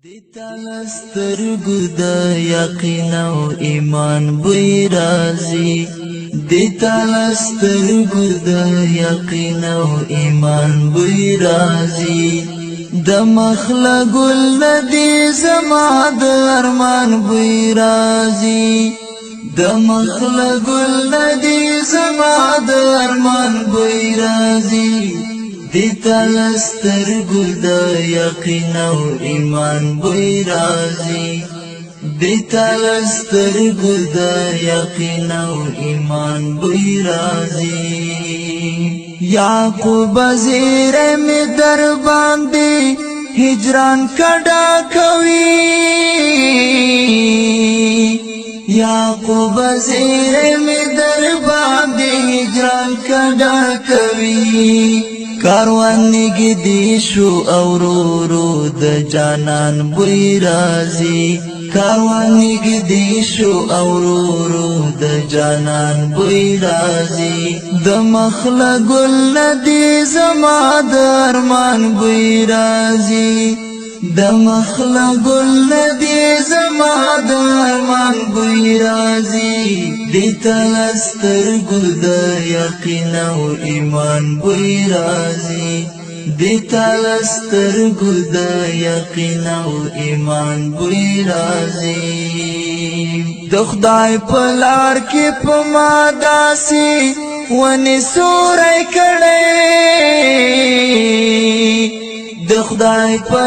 دیتا سترګو د یقین او ایمان بوی رازي دیتا سترګو د یقین او ایمان بوی رازي د مخله ګل ندی زما د ارمان بوی رازي د مخله ګل ندی زما د ارمان بوی رازي دیتا سترګو د یقین او ایمان بوی رازي دیتا سترګو د یقین او ایمان بوی رازي یعقوب زیر می در باندې هجران کډا کوي یعقوب زیر می در باندې هجران کډا کوي کاروان نگدی شو اورورو د جانان بوی رازي کاروان نگدی شو اورورو د جانان بوی رازي د مخله ګل ندی زما د ارمان بوی رازي د مخله ګل ندی زما د ارمان بوی رازي دیتا سترګو د یقین او ایمان بوی رازي دیتا سترګو د یقین او ایمان بوی رازي د خدای په لار کې په ما داسي ونی سورې کړې د خدای په